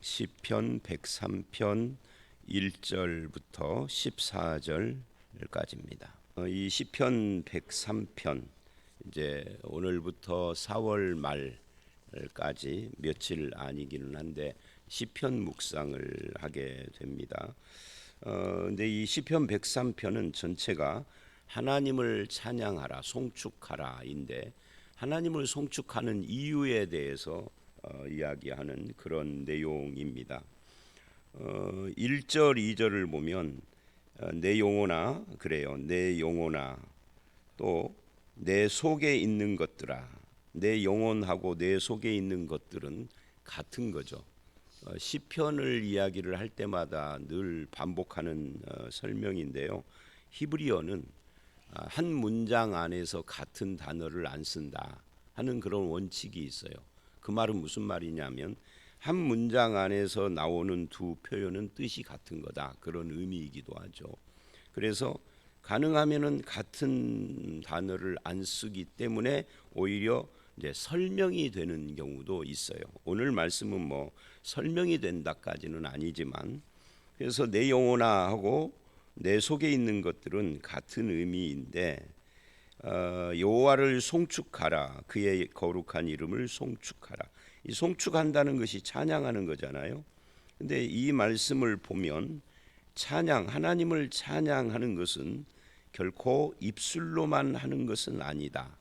시편 103편 1절부터 14절까지입니다. 이 시편 103편 이제 오늘부터 4월 말까지 며칠 아니기는 한데 시편 묵상을 하게 됩니다. 근데 이 시편 103편은 전체가 하나님을 찬양하라, 송축하라인데 하나님을 송축하는 이유에 대해서 이야기하는 그런 내용입니다. 1절, 2절을 보면 내 영혼아, 그래요. 내 영혼아, 또 내 속에 있는 것들아. 내 영혼하고 내 속에 있는 것들은 같은 거죠. 시편을 이야기를 할 때마다 늘 반복하는 설명인데요. 히브리어는 한 문장 안에서 같은 단어를 안 쓴다 하는 그런 원칙이 있어요. 그 말은 무슨 말이냐면 한 문장 안에서 나오는 두 표현은 뜻이 같은 거다, 그런 의미이기도 하죠. 그래서 가능하면은 같은 단어를 안 쓰기 때문에 오히려 이제 설명이 되는 경우도 있어요. 오늘 말씀은 뭐 설명이 된다까지는 아니지만, 그래서 내 영혼아 하고 내 속에 있는 것들은 같은 의미인데, 여호와를 송축하라, 그의 거룩한 이름을 송축하라. 이 송축한다는 것이 찬양하는 거잖아요. 근데 이 말씀을 보면 찬양, 하나님을 찬양하는 것은 결코 입술로만 하는 것은 아니다,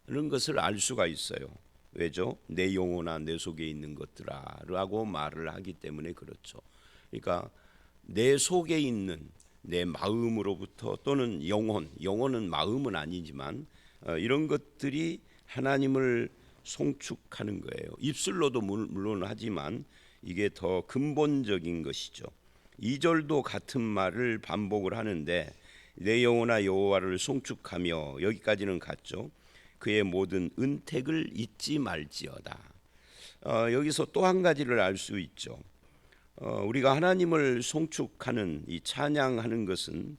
이런 것을 알 수가 있어요. 왜죠? 내 영혼아 내 속에 있는 것들아 라고 말을 하기 때문에 그렇죠. 그러니까 내 속에 있는 내 마음으로부터, 또는 영혼은 마음은 아니지만 이런 것들이 하나님을 송축하는 거예요. 입술로도 물론 하지만 이게 더 근본적인 것이죠. 2절도 같은 말을 반복을 하는데 내 영혼아 여호와를 송축하며, 여기까지는 같죠. 그의 모든 은택을 잊지 말지어다. 여기서 또 한 가지를 알 수 있죠. 우리가 하나님을 송축하는, 이 찬양하는 것은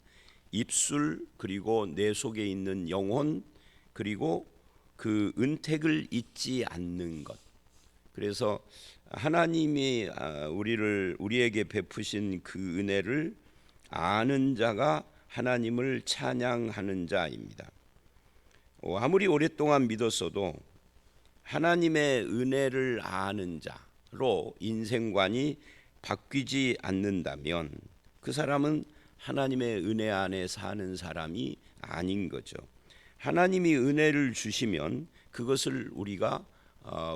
입술, 그리고 내 속에 있는 영혼, 그리고 그 은택을 잊지 않는 것. 그래서 하나님이 우리에게 베푸신 그 은혜를 아는 자가 하나님을 찬양하는 자입니다. 아무리 오랫동안 믿었어도 하나님의 은혜를 아는 자로 인생관이 바뀌지 않는다면 그 사람은 하나님의 은혜 안에 사는 사람이 아닌 거죠. 하나님이 은혜를 주시면 그것을 우리가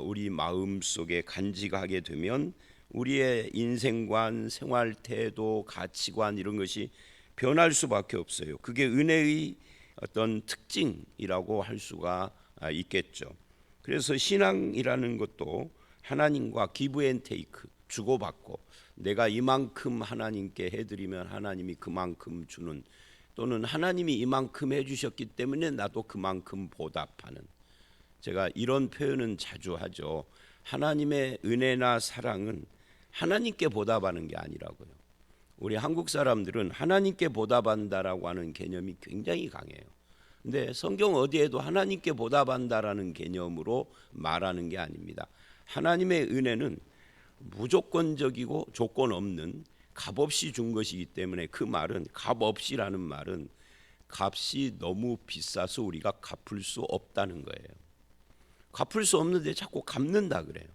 우리 마음 속에 간직하게 되면 우리의 인생관, 생활 태도, 가치관 이런 것이 변할 수밖에 없어요. 그게 은혜의 어떤 특징이라고 할 수가 있겠죠. 그래서 신앙이라는 것도 하나님과 기브 앤 테이크, 주고받고, 내가 이만큼 하나님께 해드리면 하나님이 그만큼 주는, 또는 하나님이 이만큼 해주셨기 때문에 나도 그만큼 보답하는, 제가 이런 표현은 자주 하죠. 하나님의 은혜나 사랑은 하나님께 보답하는 게 아니라고요. 우리 한국 사람들은 하나님께 보답한다라고 하는 개념이 굉장히 강해요. 근데 성경 어디에도 하나님께 보답한다라는 개념으로 말하는 게 아닙니다. 하나님의 은혜는 무조건적이고 조건 없는, 값없이 준 것이기 때문에, 그 말은, 값없이라는 말은 값이 너무 비싸서 우리가 갚을 수 없다는 거예요. 갚을 수 없는데 자꾸 갚는다 그래요.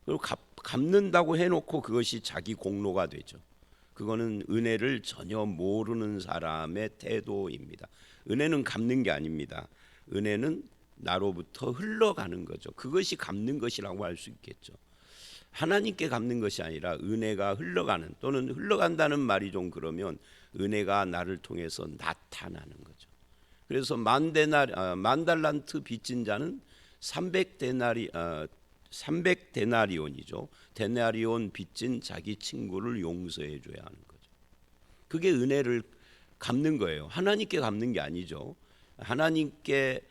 그리고 갚는다고 해놓고 그것이 자기 공로가 되죠. 그거는 은혜를 전혀 모르는 사람의 태도입니다. 은혜는 갚는 게 아닙니다. 은혜는 나로부터 흘러가는 거죠. 그것이 갚는 것이라고 할 수 있겠죠. 하나님께 갚는 것이 아니라 은혜가 흘러가는, 또는 흘러간다는 말이 좀 그러면 은혜가 나를 통해서 나타나는 거죠. 그래서 만 달란트 빚진 자는 300데나리온이죠. 데나리온 빚진 자기 친구를 용서해 줘야 하는 거죠. 그게 은혜를 갚는 거예요. 하나님께 갚는 게 아니죠. 하나님께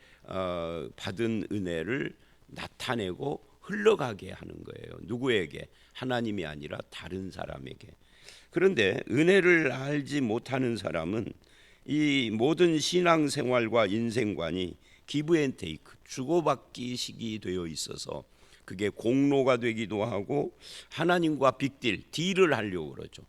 받은 은혜를 나타내고 흘러가게 하는 거예요. 누구에게? 하나님이 아니라 다른 사람에게. 그런데 은혜를 알지 못하는 사람은 이 모든 신앙생활과 인생관이 기브 앤 테이크, 주고받기식이 되어 있어서 그게 공로가 되기도 하고 하나님과 딜을 하려고 그러죠.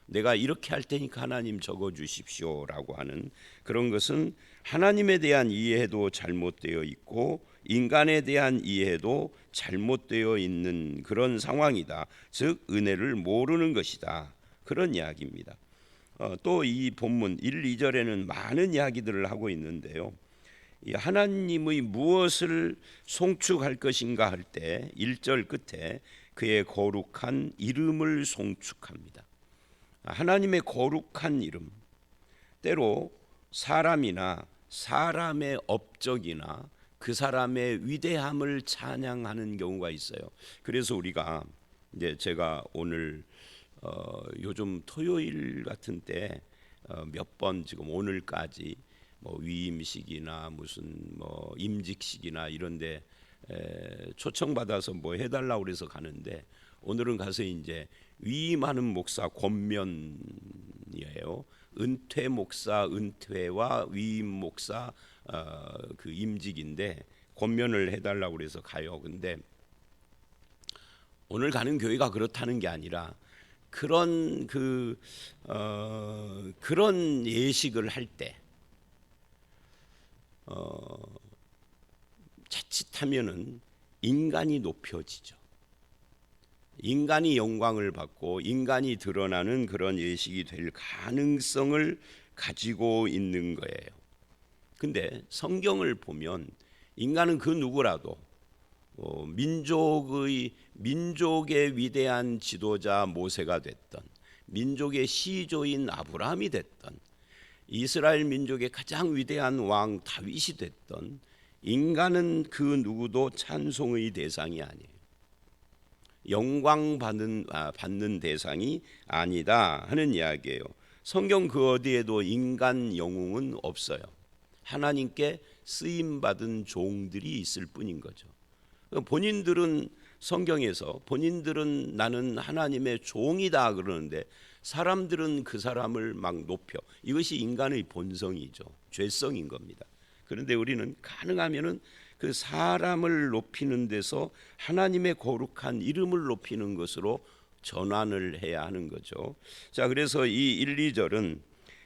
내가 이렇게 할 테니까 하나님 적어 주십시오라고 하는 그런 것은 하나님에 대한 이해도 잘못되어 있고 인간에 대한 이해도 잘못되어 있는 그런 상황이다. 즉 은혜를 모르는 것이다. 그런 이야기입니다. 또 이 본문 1, 2절에는 많은 이야기들을 하고 있는데요. 이 하나님의 무엇을 송축할 것인가 할 때 1절 끝에 그의 거룩한 이름을 송축합니다. 하나님의 거룩한 이름, 때로 사람이나 사람의 업적이나 그 사람의 위대함을 찬양하는 경우가 있어요. 그래서 우리가 이제 제가 오늘 요즘 토요일 같은 때 몇 번 지금 오늘까지 뭐 위임식이나 무슨 뭐 임직식이나 이런데 초청받아서 뭐 해달라고 그래서 가는데 오늘은 가서 이제 위임하는 목사 권면이에요. 은퇴 목사 은퇴와 위임 목사 그 임직인데 권면을 해달라고 그래서 가요. 근데 오늘 가는 교회가 그렇다는 게 아니라 그런 그런 예식을 할 때 자칫하면은 인간이 높여지죠. 인간이 영광을 받고 인간이 드러나는 그런 예식이 될 가능성을 가지고 있는 거예요. 근데 성경을 보면 인간은 그 누구라도 민족의 위대한 지도자 모세가 됐던, 민족의 시조인 아브라함이 됐던, 이스라엘 민족의 가장 위대한 왕 다윗이 됐던, 인간은 그 누구도 찬송의 대상이 아니에요. 영광 받는 대상이 아니다 하는 이야기예요. 성경 그 어디에도 인간 영웅은 없어요. 하나님께 쓰임 받은 종들이 있을 뿐인 거죠. 본인들은 성경에서 본인들은 나는 하나님의 종이다 그러는데 사람들은 그 사람을 막 높여. 이것이 인간의 본성이죠. 죄성인 겁니다. 그런데 우리는 가능하면은 그 사람을 높이는 데서 하나님의 거룩한 이름을 높이는 것으로 전환을 해야 하는 거죠. 자, 그래서 이 1, 2절은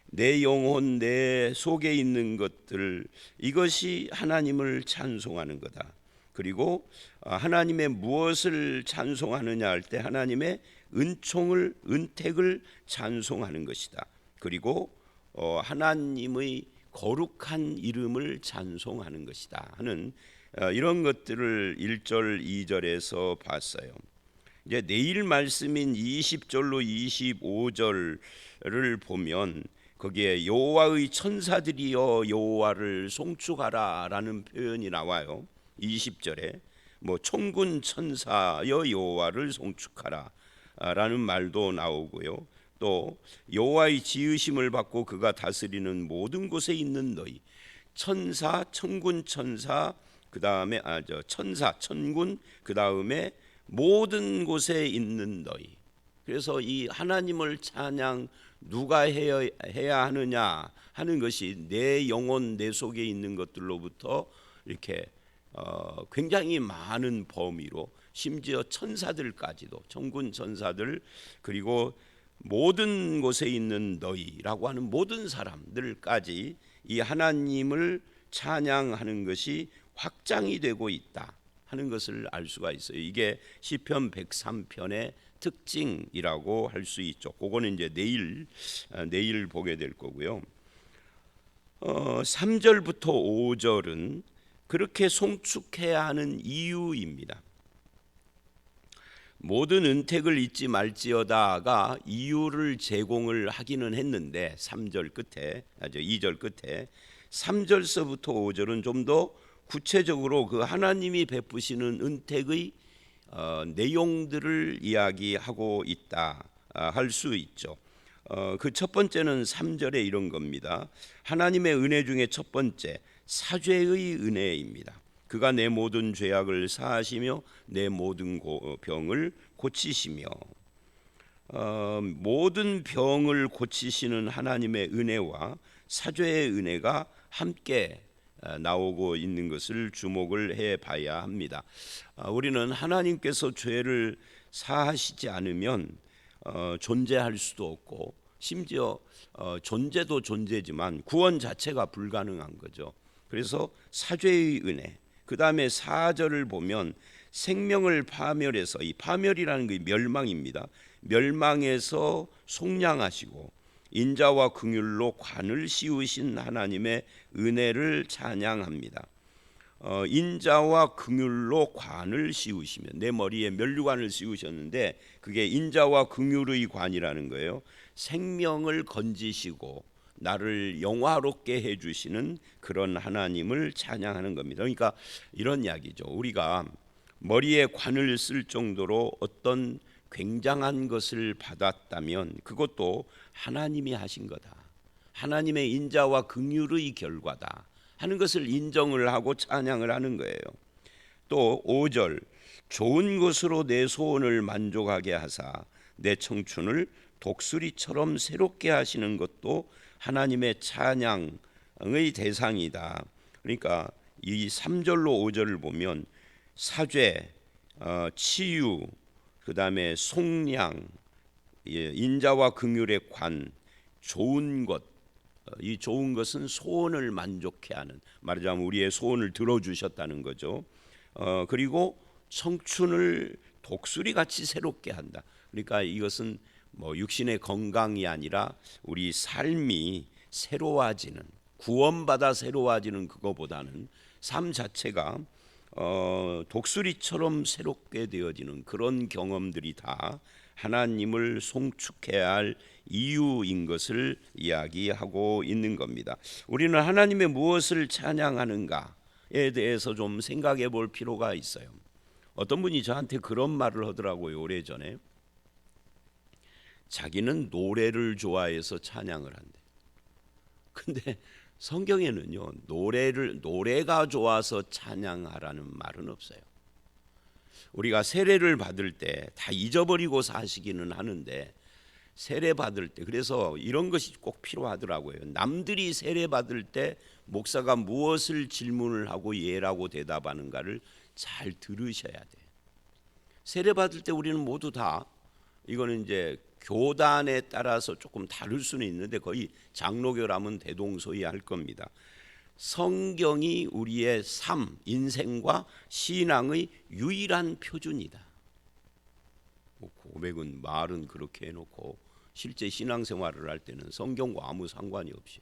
내 영혼 내 속에 있는 것들, 이것이 하나님을 찬송하는 거다. 그리고 하나님의 무엇을 찬송하느냐 할 때 하나님의 은택을 찬송하는 것이다. 그리고 하나님의 거룩한 이름을 찬송하는 것이다 하는 이런 것들을 1절 2절에서 봤어요. 이제 내일 말씀인 20절로 25절을 보면 거기에 여호와의 천사들이여 여호와를 송축하라라는 표현이 나와요. 20절에 뭐 천군 천사여 여호와를 송축하라라는 말도 나오고요. 또 여호와의 지으심을 받고 그가 다스리는 모든 곳에 있는 너희, 천사, 천군 천사, 그 다음에 천사, 천군, 그 다음에 모든 곳에 있는 너희. 그래서 이 하나님을 찬양 누가 해야 하느냐 하는 것이 내 영혼 내 속에 있는 것들로부터 이렇게 굉장히 많은 범위로 심지어 천사들까지도, 천군 천사들, 그리고 모든 곳에 있는 너희라고 하는 모든 사람들까지 이 하나님을 찬양하는 것이 확장이 되고 있다 하는 것을 알 수가 있어요. 이게 시편 103편의 특징이라고 할 수 있죠. 그거는 이제 내일 보게 될 거고요. 3절부터 5절은 그렇게 송축해야 하는 이유입니다. 모든 은택을 잊지 말지어다가 이유를 제공을 하기는 했는데 2절 끝에 3절서부터 5절은 좀 더 구체적으로 그 하나님이 베푸시는 은택의 내용들을 이야기하고 있다 할 수 있죠. 그 첫 번째는 3절에 이런 겁니다. 하나님의 은혜 중에 첫 번째 사죄의 은혜입니다. 그가 내 모든 죄악을 사하시며 내 모든 병을 고치시며, 모든 병을 고치시는 하나님의 은혜와 사죄의 은혜가 함께 나오고 있는 것을 주목을 해봐야 합니다. 우리는 하나님께서 죄를 사하시지 않으면 존재할 수도 없고, 심지어 존재도 존재지만 구원 자체가 불가능한 거죠. 그래서 사죄의 은혜, 그 다음에 4절을 보면 생명을 파멸해서, 이 파멸이라는 게 멸망입니다. 멸망에서 속량하시고 인자와 긍휼로 관을 씌우신 하나님의 은혜를 찬양합니다. 인자와 긍휼로 관을 씌우시면, 내 머리에 면류관을 씌우셨는데 그게 인자와 긍휼의 관이라는 거예요. 생명을 건지시고 나를 영화롭게 해주시는 그런 하나님을 찬양하는 겁니다. 그러니까 이런 이야기죠. 우리가 머리에 관을 쓸 정도로 어떤 굉장한 것을 받았다면 그것도 하나님이 하신 거다, 하나님의 인자와 긍휼의 결과다 하는 것을 인정을 하고 찬양을 하는 거예요. 또 5절, 좋은 것으로 내 소원을 만족하게 하사 내 청춘을 독수리처럼 새롭게 하시는 것도 하나님의 찬양의 대상이다. 그러니까 이 3절로 5절을 보면 사죄, 치유, 그 다음에 속량, 인자와 긍휼의 관, 좋은 것, 이 좋은 것은 소원을 만족해 하는, 말하자면 우리의 소원을 들어주셨다는 거죠. 그리고 청춘을 독수리같이 새롭게 한다. 그러니까 이것은 뭐 육신의 건강이 아니라 우리 삶이 새로워지는, 구원받아 새로워지는 그거보다는 삶 자체가 독수리처럼 새롭게 되어지는 그런 경험들이 다 하나님을 송축해야 할 이유인 것을 이야기하고 있는 겁니다. 우리는 하나님의 무엇을 찬양하는가에 대해서 좀 생각해 볼 필요가 있어요. 어떤 분이 저한테 그런 말을 하더라고요. 오래전에 자기는 노래를 좋아해서 찬양을 한대. 근데 성경에는요, 노래가 좋아서 찬양하라는 말은 없어요. 우리가 세례를 받을 때 다 잊어버리고 사시기는 하는데, 세례 받을 때, 그래서 이런 것이 꼭 필요하더라고요. 남들이 세례 받을 때 목사가 무엇을 질문을 하고 예라고 대답하는가를 잘 들으셔야 돼. 세례 받을 때 우리는 모두 다, 이거는 이제 교단에 따라서 조금 다를 수는 있는데 거의 장로교라면 대동소이할 겁니다. 성경이 우리의 삶, 인생과 신앙의 유일한 표준이다. 고백은 말은 그렇게 해놓고 실제 신앙생활을 할 때는 성경과 아무 상관이 없이,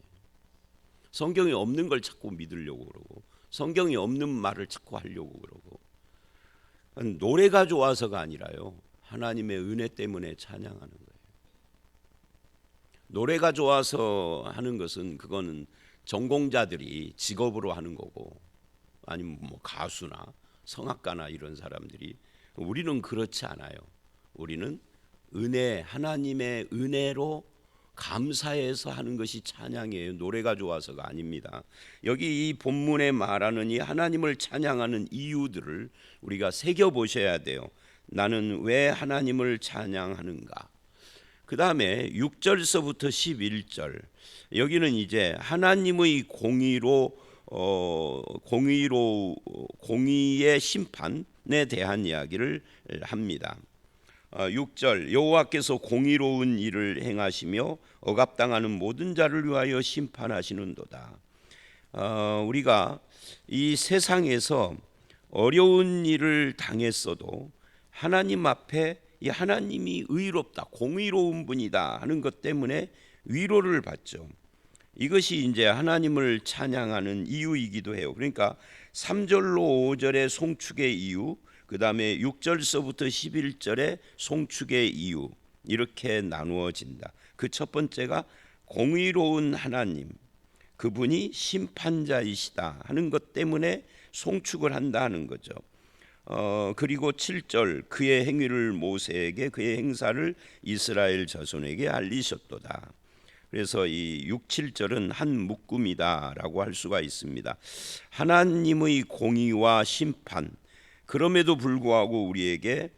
성경이 없는 걸 자꾸 믿으려고 그러고 성경이 없는 말을 자꾸 하려고 그러고, 노래가 좋아서가 아니라요, 하나님의 은혜 때문에 찬양하는 거예요. 노래가 좋아서 하는 것은 그거는 전공자들이 직업으로 하는 거고, 아니면 뭐 가수나 성악가나 이런 사람들이, 우리는 그렇지 않아요. 우리는 은혜, 하나님의 은혜로 감사해서 하는 것이 찬양이에요. 노래가 좋아서가 아닙니다. 여기 이 본문에 말하는 이 하나님을 찬양하는 이유들을 우리가 새겨보셔야 돼요. 나는 왜 하나님을 찬양하는가? 그 다음에 6절서부터 11절, 여기는 이제 하나님의 공의의 심판에 대한 이야기를 합니다. 6절, 여호와께서 공의로운 일을 행하시며 억압당하는 모든 자를 위하여 심판하시는도다. 우리가 이 세상에서 어려운 일을 당했어도 하나님 앞에 이 하나님이 의롭다, 공의로운 분이다 하는 것 때문에 위로를 받죠. 이것이 이제 하나님을 찬양하는 이유이기도 해요. 그러니까 3절로 5절의 송축의 이유, 그 다음에 6절서부터 11절의 송축의 이유, 이렇게 나누어진다. 그 첫 번째가 공의로운 하나님, 그분이 심판자이시다 하는 것 때문에 송축을 한다 하는 거죠. 그리고 7절, 그의 행위를 모세에게, 그의 행사를 이스라엘 자손에게 알리셨도다. 그래서 이 6, 7절은 한 묶음이다라고 할 수가 있습니다. 하나님의 공의와 심판, 그럼에도 불구하고 우리에게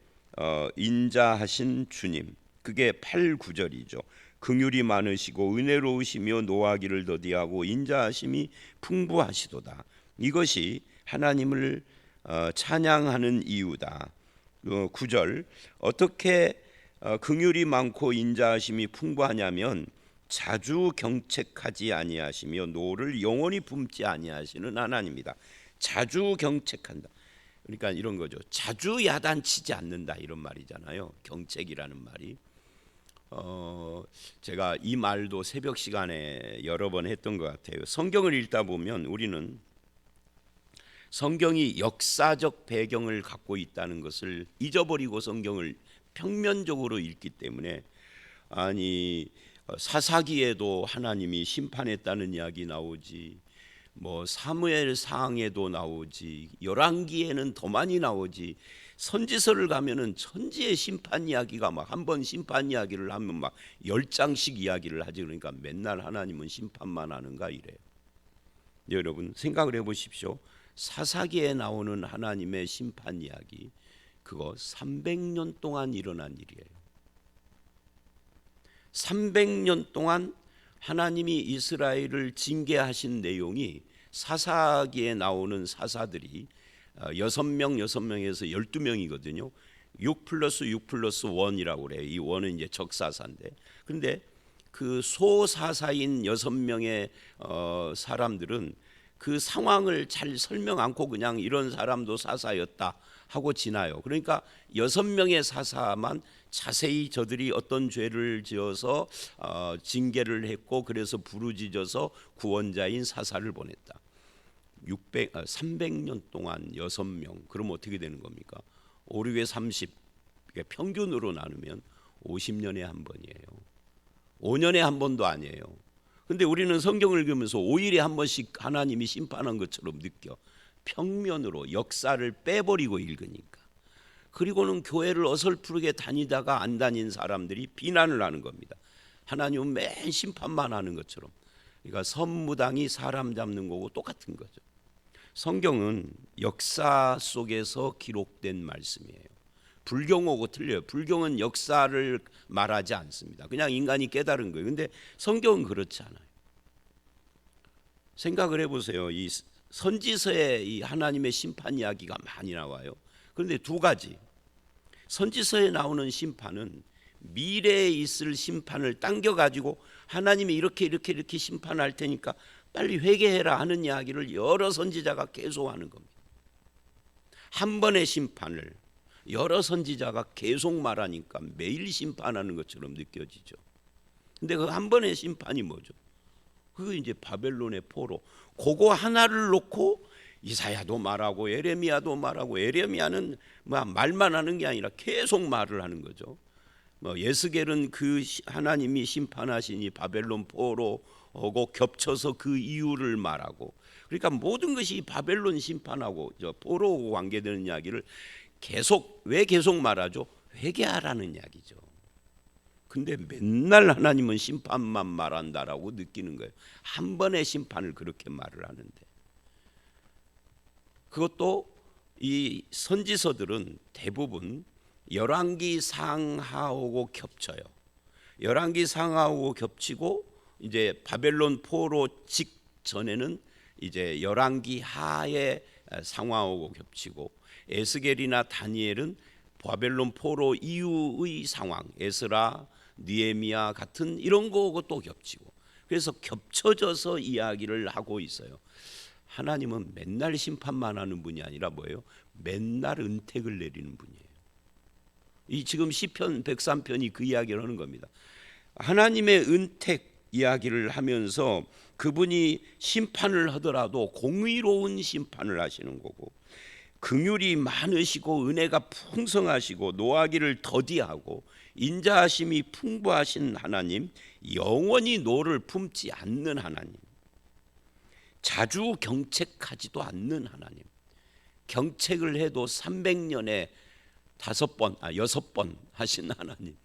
인자하신 주님, 그게 8, 9절이죠. 긍휼이 많으시고 은혜로우시며 노하기를 더디하고 인자하심이 풍부하시도다. 이것이 하나님을 찬양하는 이유다. 9절 어떻게 긍휼이 많고 인자하심이 풍부하냐면 자주 경책하지 아니하시며 노를 영원히 품지 아니하시는 하나님이다. 자주 경책한다. 그러니까 이런 거죠. 자주 야단치지 않는다 이런 말이잖아요. 경책이라는 말이. 제가 이 말도 새벽 시간에 여러 번 했던 것 같아요. 성경을 읽다 보면 우리는 성경이 역사적 배경을 갖고 있다는 것을 잊어버리고 성경을 평면적으로 읽기 때문에, 아니 사사기에도 하나님이 심판했다는 이야기 나오지, 뭐 사무엘상에도 나오지, 열왕기에는 더 많이 나오지, 선지서를 가면은 천지의 심판 이야기가 막 한 번 심판 이야기를 하면 막 10장씩 이야기를 하지. 그러니까 맨날 하나님은 심판만 하는가 이래요. 여러분 생각을 해보십시오. 사사기에 나오는 하나님의 심판 이야기, 그거 300년 동안 일어난 일이에요. 300년 동안 하나님이 이스라엘을 징계하신 내용이 사사기에 나오는 사사들이 6명에서 12명이거든요. 6 플러스 6 플러스 1이라고 그래요. 이 1은 이제 적사사인데, 그런데 그 소사사인 6명의 사람들은 그 상황을 잘 설명 않고 그냥 이런 사람도 사사였다 하고 지나요. 그러니까 6명의 사사만 자세히 저들이 어떤 죄를 지어서 징계를 했고 그래서 부르짖어서 구원자인 사사를 보냈다. 300년 동안 6명. 그럼 어떻게 되는 겁니까? 5, 6에 30, 평균으로 나누면 50년에 한 번이에요. 5년에 한 번도 아니에요. 근데 우리는 성경을 읽으면서 5일에 한 번씩 하나님이 심판한 것처럼 느껴. 평면으로 역사를 빼버리고 읽으니까. 그리고는 교회를 어설프게 다니다가 안 다닌 사람들이 비난을 하는 겁니다. 하나님은 맨 심판만 하는 것처럼. 그러니까 선무당이 사람 잡는 거고 똑같은 거죠. 성경은 역사 속에서 기록된 말씀이에요. 불경하고 틀려요. 불경은 역사를 말하지 않습니다. 그냥 인간이 깨달은 거예요. 근데 성경은 그렇지 않아요. 생각을 해보세요. 이 선지서에 이 하나님의 심판 이야기가 많이 나와요. 그런데 두 가지. 선지서에 나오는 심판은 미래에 있을 심판을 당겨가지고 하나님이 이렇게 심판할 테니까 빨리 회개해라 하는 이야기를 여러 선지자가 계속하는 겁니다. 한 번의 심판을 여러 선지자가 계속 말하니까 매일 심판하는 것처럼 느껴지죠. 근데 그 한 번의 심판이 뭐죠? 그거 이제 바벨론의 포로. 그거 하나를 놓고 이사야도 말하고 에레미야도 말하고, 에레미야는 말만 하는 게 아니라 계속 말을 하는 거죠. 예스겔은 그 하나님이 심판하시니 바벨론 포로 하고 겹쳐서 그 이유를 말하고, 그러니까 모든 것이 바벨론 심판하고 포로하고 관계되는 이야기를 왜 계속 말하죠? 회개하라는 이야기죠. 근데 맨날 하나님은 심판만 말한다라고 느끼는 거예요. 한 번의 심판을 그렇게 말을 하는데, 그것도 이 선지서들은 대부분 열왕기 상하하고 겹쳐요. 열왕기 상하하고 겹치고 이제 바벨론 포로 직전에는 이제 열왕기 하의 상하하고 겹치고, 에스겔이나 다니엘은 바벨론 포로 이후의 상황, 에스라, 느헤미야 같은 이런 거하고 또 겹치고, 그래서 겹쳐져서 이야기를 하고 있어요. 하나님은 맨날 심판만 하는 분이 아니라 뭐예요? 맨날 은택을 내리는 분이에요. 이 지금 시편 103편이 그 이야기를 하는 겁니다. 하나님의 은택 이야기를 하면서 그분이 심판을 하더라도 공의로운 심판을 하시는 거고, 긍휼이 많으시고 은혜가 풍성하시고 노하기를 더디하고 인자하심이 풍부하신 하나님, 영원히 노를 품지 않는 하나님, 자주 경책하지도 않는 하나님, 경책을 해도 300년에 6번 하신 하나님,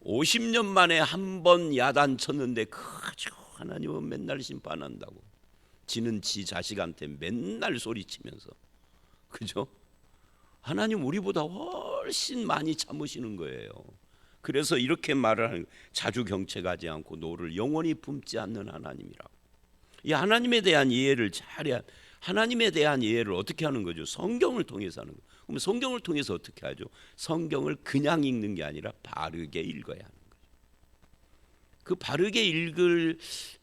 50년 만에 한 번 야단 쳤는데 그저 하나님은 맨날 심판한다고, 지는 지 자식한테 맨날 소리치면서, 그죠? 하나님 우리보다 훨씬 많이 참으시는 거예요. 그래서 이렇게 말을 하는, 자주 경책하지 않고 노를 영원히 품지 않는 하나님이라고. 이 하나님에 대한 이해를 잘해야. 하나님에 대한 이해를 어떻게 하는 거죠? 성경을 통해서 하는 거예요. 그럼 성경을 통해서 어떻게 하죠? 성경을 그냥 읽는 게 아니라 바르게 읽어야 하는 거예요. 그 바르게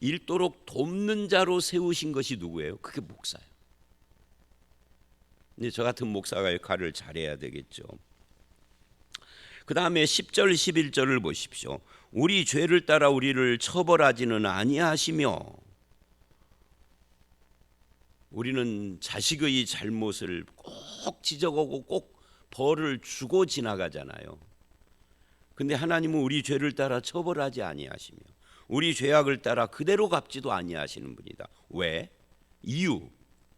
읽도록 돕는 자로 세우신 것이 누구예요? 그게 목사예요. 근데 저 같은 목사가 역할을 잘해야 되겠죠. 그 다음에 10절 11절을 보십시오. 우리 죄를 따라 우리를 처벌하지는 아니하시며, 우리는 자식의 잘못을 꼭 지적하고 꼭 벌을 주고 지나가잖아요. 근데 하나님은 우리 죄를 따라 처벌하지 아니하시며 우리 죄악을 따라 그대로 갚지도 아니하시는 분이다. 왜? 이유,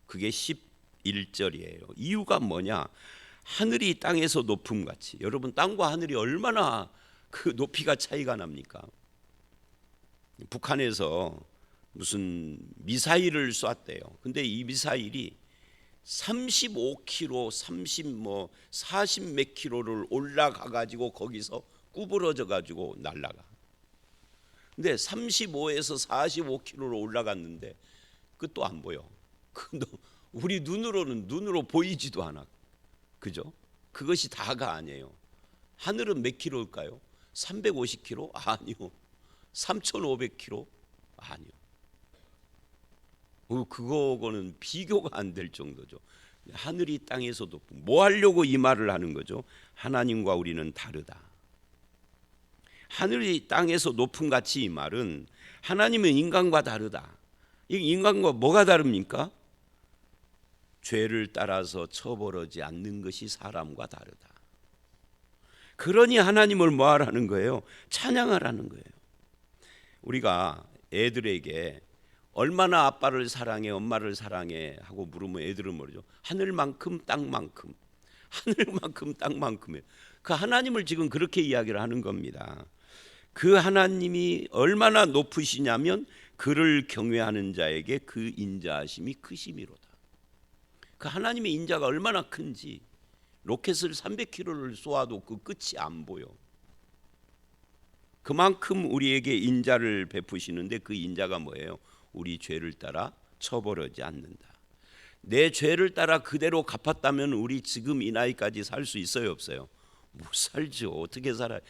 그게 11절이에요. 이유가 뭐냐? 하늘이 땅에서 높음 같이. 여러분, 땅과 하늘이 얼마나 그 높이가 차이가 납니까? 북한에서 무슨 미사일을 쐈대요. 근데 이 미사일이 35km, 40 몇 킬로를 올라가 가지고 거기서 구부러져 가지고 날아가. 근데 35에서 45km로 올라갔는데 끝도 안 보여. 우리 눈으로 보이지도 않아. 그죠? 그것이 다가 아니에요. 하늘은 몇 킬로일까요? 350km? 아니요. 3,500km? 아니요. 그거는 비교가 안 될 정도죠. 하늘이 땅에서도 뭐 하려고 이 말을 하는 거죠? 하나님과 우리는 다르다. 하늘이 땅에서 높음 같이, 이 말은 하나님은 인간과 다르다. 이 인간과 뭐가 다릅니까? 죄를 따라서 처벌하지 않는 것이 사람과 다르다. 그러니 하나님을 뭐 하라는 거예요? 찬양하라는 거예요. 우리가 애들에게 얼마나 아빠를 사랑해, 엄마를 사랑해 하고 물으면 애들은 모르죠. 하늘만큼 땅만큼, 하늘만큼 땅만큼이에요. 그 하나님을 지금 그렇게 이야기를 하는 겁니다. 그 하나님이 얼마나 높으시냐면 그를 경외하는 자에게 그 인자하심이 크심이로다. 그 하나님의 인자가 얼마나 큰지 로켓을 300km를 쏘아도 그 끝이 안 보여. 그만큼 우리에게 인자를 베푸시는데 그 인자가 뭐예요? 우리 죄를 따라 처벌하지 않는다. 내 죄를 따라 그대로 갚았다면 우리 지금 이 나이까지 살 수 있어요, 없어요? 못 살죠. 어떻게 살아요?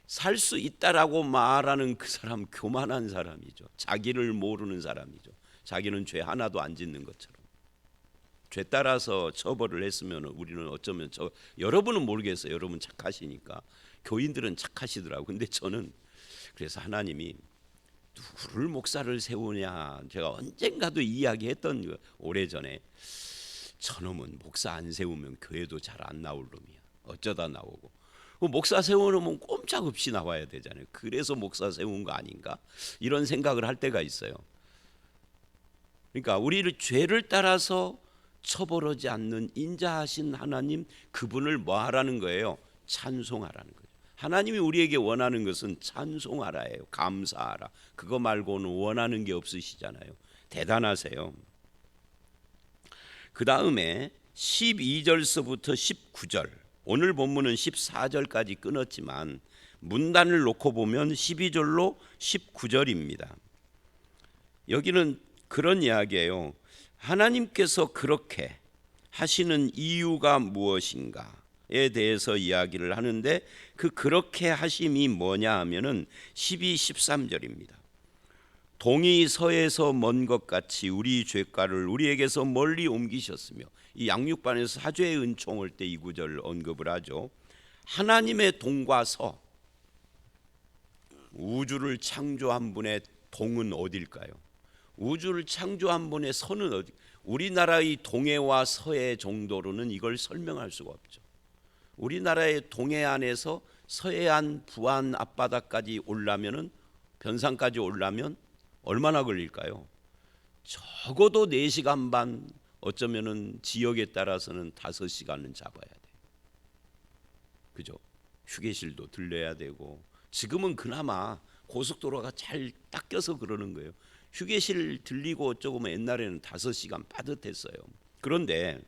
살 수 있다라고 말하는 그 사람 교만한 사람이죠. 자기를 모르는 사람이죠. 자기는 죄 하나도 안 짓는 것처럼. 죄 따라서 처벌을 했으면 우리는 어쩌면 여러분은 모르겠어요. 여러분 착하시니까. 교인들은 착하시더라고요. 근데 저는 그래서 하나님이 누구를 목사를 세우냐, 제가 언젠가도 이야기했던 거, 오래전에 저놈은 목사 안 세우면 교회도 잘 안 나올 놈이야. 어쩌다 나오고. 목사 세워놓으면 꼼짝없이 나와야 되잖아요. 그래서 목사 세운 거 아닌가? 이런 생각을 할 때가 있어요. 그러니까 우리를 죄를 따라서 처벌하지 않는 인자하신 하나님, 그분을 뭐 하라는 거예요? 찬송하라는 거예요. 하나님이 우리에게 원하는 것은 찬송하라예요. 감사하라. 그거 말고는 원하는 게 없으시잖아요. 대단하세요. 그 다음에 12절서부터 19절, 오늘 본문은 14절까지 끊었지만 문단을 놓고 보면 12절로 19절입니다. 여기는 그런 이야기예요. 하나님께서 그렇게 하시는 이유가 무엇인가에 대해서 이야기를 하는데, 그 그렇게 하심이 뭐냐 하면은 12, 13절입니다. 동이 서에서 먼 것 같이 우리 죄가를 우리에게서 멀리 옮기셨으며, 이 양육반에서 사죄의 은총을 때 이 구절 언급을 하죠. 하나님의 동과 서, 우주를 창조한 분의 동은 어딜까요? 우주를 창조한 분의 서는 어디? 우리나라의 동해와 서해 정도로는 이걸 설명할 수가 없죠. 우리나라의 동해안에서 서해안, 부안 앞바다까지 올라면은, 변산까지 올라면 얼마나 걸릴까요? 적어도 4시간 반, 어쩌면은 지역에 따라서는 5시간은 잡아야 돼. 그죠? 휴게실도 들려야 되고. 지금은 그나마 고속도로가 잘 닦여서 그러는 거예요. 휴게실 들리고 조금 옛날에는 5시간 빠듯했어요. 그런데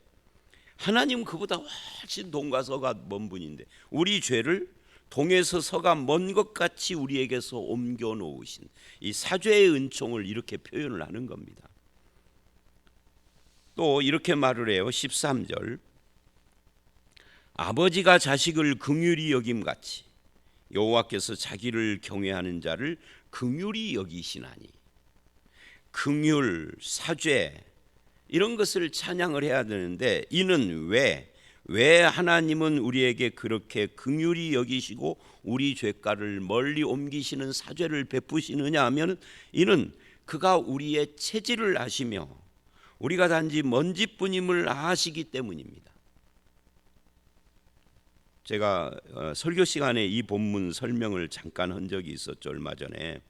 하나님은 그보다 훨씬 동과 서가 먼 분인데, 우리 죄를 동에서 서가 먼 것 같이 우리에게서 옮겨 놓으신 이 사죄의 은총을 이렇게 표현을 하는 겁니다. 또 이렇게 말을 해요. 13절 아버지가 자식을 긍휼히 여김같이 여호와께서 자기를 경외하는 자를 긍휼히 여기시나니. 긍휼, 사죄 이런 것을 찬양을 해야 되는데 이는 왜 하나님은 우리에게 그렇게 긍휼히 여기시고 우리 죄가를 멀리 옮기시는 사죄를 베푸시느냐 하면 이는 그가 우리의 체질을 아시며 우리가 단지 먼지뿐임을 아시기 때문입니다. 제가 설교 시간에 이 본문 설명을 잠깐 한 적이 있었죠. 얼마 전에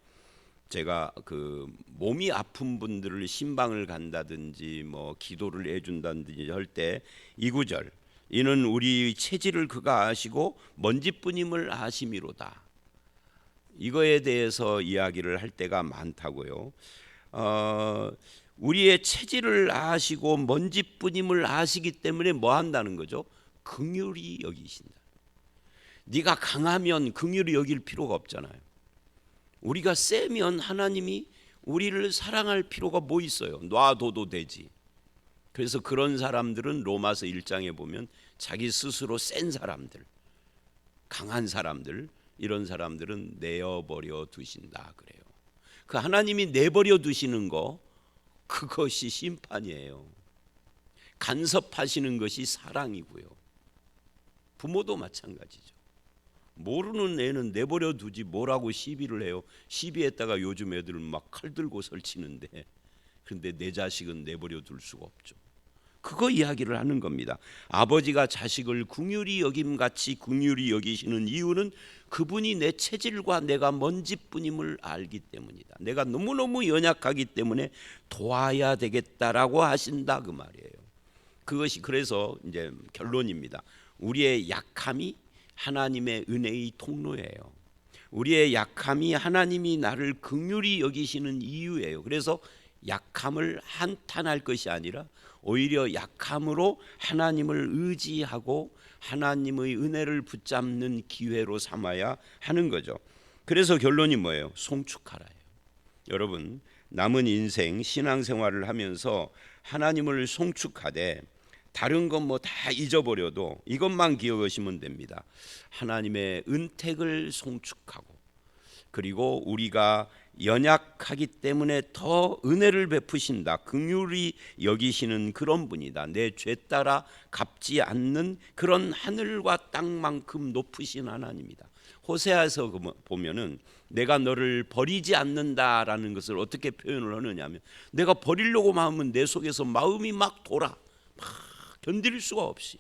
제가 그 몸이 아픈 분들을 신방을 간다든지 뭐 기도를 해준다든지 할 때 이 구절 이는 우리 체질을 그가 아시고 먼지뿐임을 아심이로다. 이거에 대해서 이야기를 할 때가 많다고요. 우리의 체질을 아시고 먼지뿐임을 아시기 때문에 뭐 한다는 거죠? 긍휼히 여기신다. 네가 강하면 긍휼히 여길 필요가 없잖아요. 우리가 세면 하나님이 우리를 사랑할 필요가 뭐 있어요? 놔둬도 되지. 그래서 그런 사람들은 로마서 1장에 보면 자기 스스로 센 사람들, 강한 사람들, 이런 사람들은 내어버려 두신다 그래요. 그 하나님이 내버려 두시는 거 그것이 심판이에요. 간섭하시는 것이 사랑이고요. 부모도 마찬가지죠. 모르는 애는 내버려 두지 뭐라고 시비를 해요. 시비했다가 요즘 애들은 막 칼 들고 설치는데 그런데 내 자식은 내버려 둘 수가 없죠. 그거 이야기를 하는 겁니다. 아버지가 자식을 긍휼히 여김같이 긍휼히 여기시는 이유는 그분이 내 체질과 내가 먼지뿐임을 알기 때문이다. 내가 너무너무 연약하기 때문에 도와야 되겠다라고 하신다 그 말이에요. 그것이 그래서 이제 결론입니다. 우리의 약함이 하나님의 은혜의 통로예요. 우리의 약함이 하나님이 나를 긍휼히 여기시는 이유예요. 그래서 약함을 한탄할 것이 아니라 오히려 약함으로 하나님을 의지하고 하나님의 은혜를 붙잡는 기회로 삼아야 하는 거죠. 그래서 결론이 뭐예요? 송축하라예요. 여러분 남은 인생 신앙생활을 하면서 하나님을 송축하되 다른 건 뭐 다 잊어버려도 이것만 기억하시면 됩니다. 하나님의 은택을 송축하고 그리고 우리가 연약하기 때문에 더 은혜를 베푸신다. 긍휼히 여기시는 그런 분이다. 내 죄 따라 갚지 않는 그런 하늘과 땅만큼 높으신 하나님이다. 호세아서 보면은 내가 너를 버리지 않는다라는 것을 어떻게 표현을 하느냐면 내가 버리려고 하면 내 속에서 마음이 막 돌아. 막 견딜 수가 없이.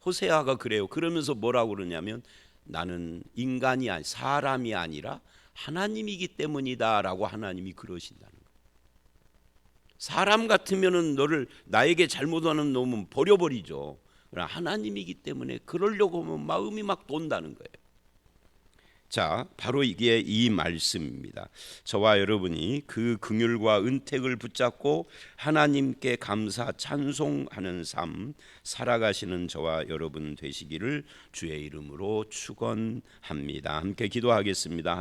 호세아가 그래요. 그러면서 뭐라고 그러냐면 나는 인간이 아니 사람이 아니라 하나님이기 때문이다라고 하나님이 그러신다는 거예요. 사람 같으면은 너를 나에게 잘못하는 놈은 버려버리죠. 그러나 하나님이기 때문에 그러려고 하면 마음이 막 돈다는 거예요. 자, 바로 이게 이 말씀입니다. 저와 여러분이 그 긍휼과 은택을 붙잡고 하나님께 감사 찬송하는 삶 살아가시는 저와 여러분 되시기를 주의 이름으로 축원합니다. 함께 기도하겠습니다.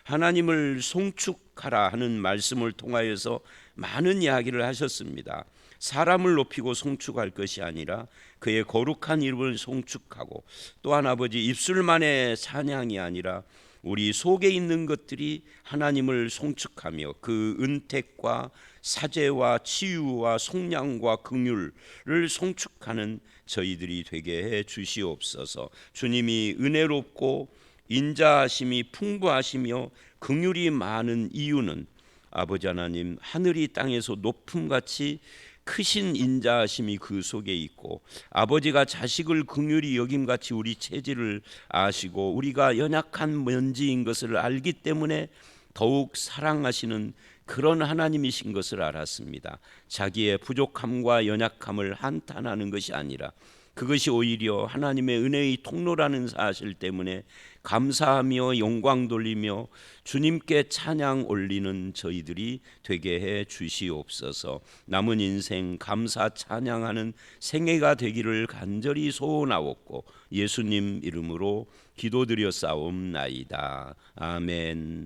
하나님을 송축하라 하는 말씀을 통하여서 많은 이야기를 하셨습니다. 사람을 높이고 송축할 것이 아니라 그의 거룩한 이름을 송축하고 또한 아버지 입술만의 찬양이 아니라 우리 속에 있는 것들이 하나님을 송축하며 그 은택과 사죄와 치유와 속량과 긍휼을 송축하는 저희들이 되게 해 주시옵소서. 주님이 은혜롭고 인자하심이 풍부하시며 긍휼이 많은 이유는 아버지 하나님 하늘이 땅에서 높음같이 크신 인자하심이 그 속에 있고 아버지가 자식을 긍휼히 여김같이 우리 체질을 아시고 우리가 연약한 먼지인 것을 알기 때문에 더욱 사랑하시는 그런 하나님이신 것을 알았습니다. 자기의 부족함과 연약함을 한탄하는 것이 아니라 그것이 오히려 하나님의 은혜의 통로라는 사실 때문에 감사하며 영광 돌리며 주님께 찬양 올리는 저희들이 되게 해 주시옵소서. 남은 인생 감사 찬양하는 생애가 되기를 간절히 소원하옵고 예수님 이름으로 기도드려 싸움나이다. 아멘.